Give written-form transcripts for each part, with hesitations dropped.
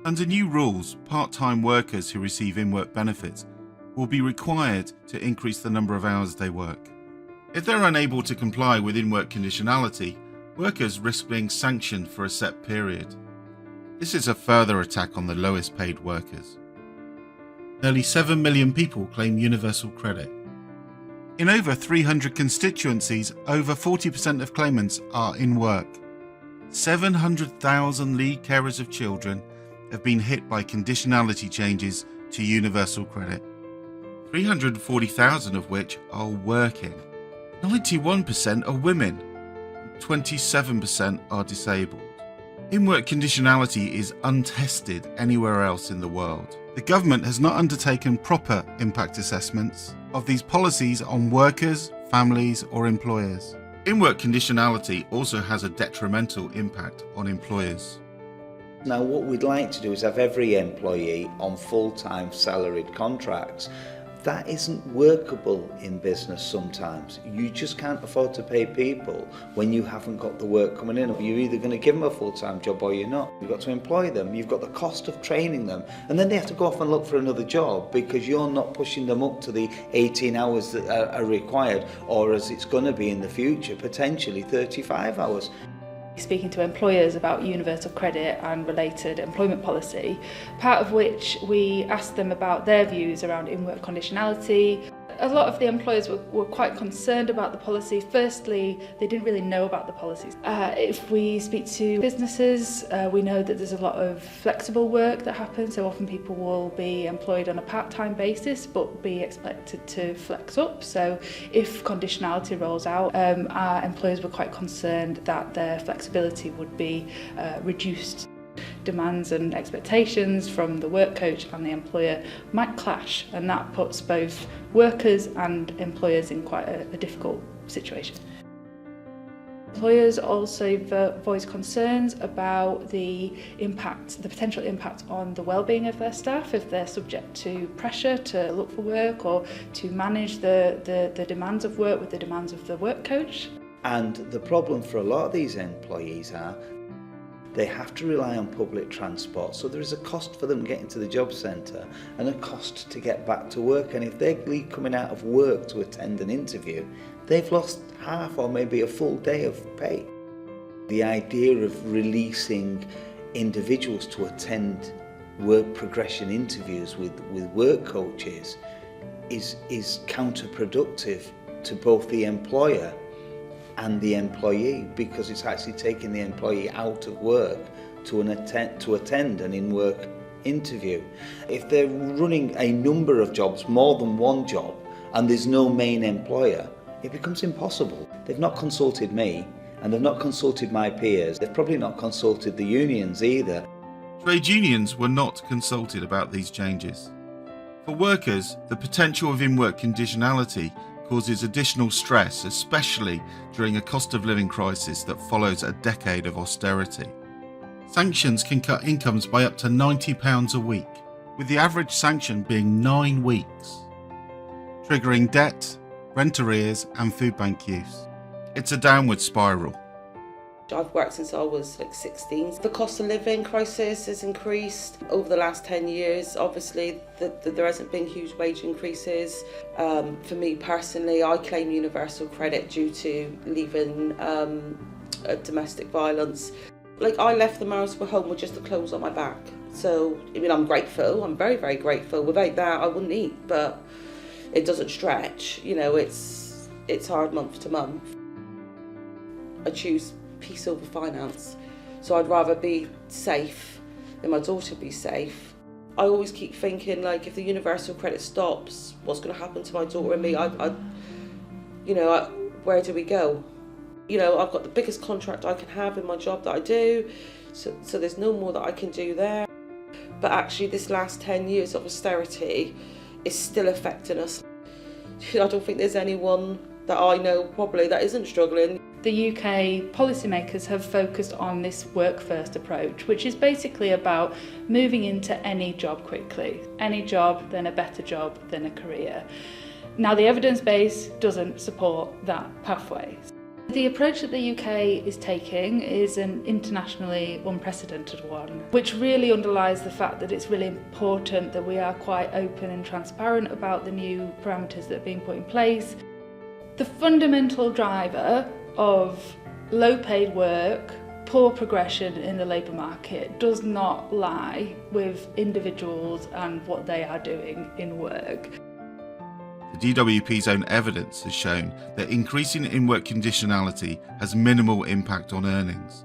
Under new rules, part-time workers who receive in-work benefits will be required to increase the number of hours they work. If they're unable to comply with in-work conditionality, workers risk being sanctioned for a set period. This is a further attack on the lowest paid workers. Nearly 7 million people claim universal credit. In over 300 constituencies, over 40% of claimants are in work. 700,000 lead carers of children have been hit by conditionality changes to universal credit, 340,000 of which are working. 91% are women, 27% are disabled. In-work conditionality is untested anywhere else in the world. The government has not undertaken proper impact assessments of these policies on workers, families, or employers. In-work conditionality also has a detrimental impact on employers. Now, what we'd like to do is have every employee on full-time salaried contracts. That isn't workable in business sometimes. You just can't afford to pay people when you haven't got the work coming in. You're either going to give them a full-time job or you're not. You've got to employ them, you've got the cost of training them, and then they have to go off and look for another job because you're not pushing them up to the 18 hours that are required, or as it's going to be in the future, potentially 35 hours. Speaking to employers about universal credit and related employment policy, part of which we asked them about their views around in-work conditionality. A lot of the employers were quite concerned about the policy. Firstly, they didn't really know about the policies. If we speak to businesses, we know that there's a lot of flexible work that happens, so often people will be employed on a part-time basis but be expected to flex up. So if conditionality rolls out, our employers were quite concerned that their flexibility would be reduced. Demands and expectations from the work coach and the employer might clash, and that puts both workers and employers in quite a difficult situation. Employers also voice concerns about the potential impact on the well-being of their staff if they're subject to pressure to look for work or to manage the demands of work with the demands of the work coach. And the problem for a lot of these employees are they have to rely on public transport, so there is a cost for them getting to the job centre and a cost to get back to work. And if they're coming out of work to attend an interview, they've lost half or maybe a full day of pay. The idea of releasing individuals to attend work progression interviews with work coaches is counterproductive to both the employer and the employee, because it's actually taking the employee out of work to attend an in-work interview. If they're running a number of jobs, more than one job, and there's no main employer, it becomes impossible. They've not consulted me, and they've not consulted my peers. They've probably not consulted the unions either. Trade unions were not consulted about these changes. For workers, the potential of in-work conditionality causes additional stress, especially during a cost of living crisis that follows a decade of austerity. Sanctions can cut incomes by up to £90 a week, with the average sanction being 9 weeks, triggering debt, rent arrears and food bank use. It's a downward spiral. I've worked since I was 16. The cost of living crisis has increased over the last 10 years. Obviously, there hasn't been huge wage increases. For me personally, I claim universal credit due to leaving domestic violence. Like, I left the marital home with just the clothes on my back. So, I mean, I'm grateful. I'm very, very grateful. Without that, I wouldn't eat, but it doesn't stretch. You know, it's hard month to month. I choose peace over finance, so I'd rather be safe than my daughter be safe. I always keep thinking, like, if the universal credit stops, what's going to happen to my daughter and me? Where do we go? You know, I've got the biggest contract I can have in my job that I do, so there's no more that I can do there. But actually, this last 10 years of austerity is still affecting us. I don't think there's anyone that I know probably that isn't struggling. The UK policymakers have focused on this work-first approach, which is basically about moving into any job quickly. Any job, then a better job, then a career. Now, the evidence base doesn't support that pathway. The approach that the UK is taking is an internationally unprecedented one, which really underlies the fact that it's really important that we are quite open and transparent about the new parameters that are being put in place. The fundamental driver of low paid work, poor progression in the labour market does not lie with individuals and what they are doing in work. The DWP's own evidence has shown that increasing in-work conditionality has minimal impact on earnings.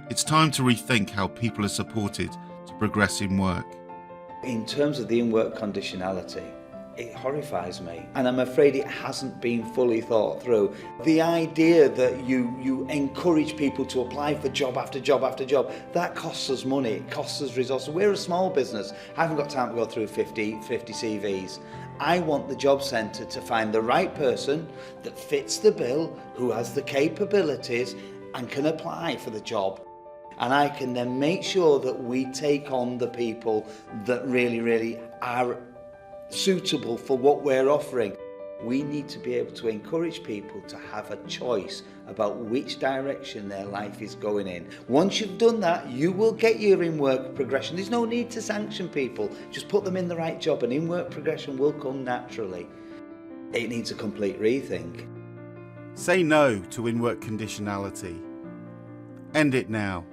It's time to rethink how people are supported to progress in work. In terms of the in-work conditionality, it horrifies me, and I'm afraid it hasn't been fully thought through. The idea that you encourage people to apply for job after job after job, that costs us money, it costs us resources. We're a small business. I haven't got time to go through 50 CVs. I want the job centre to find the right person that fits the bill, who has the capabilities and can apply for the job. And I can then make sure that we take on the people that really are suitable for what we're offering. We need to be able to encourage people to have a choice about which direction their life is going in. Once you've done that, you will get your in-work progression. There's no need to sanction people. Just put them in the right job and in-work progression will come naturally. It needs a complete rethink. Say no to in-work conditionality. End it now.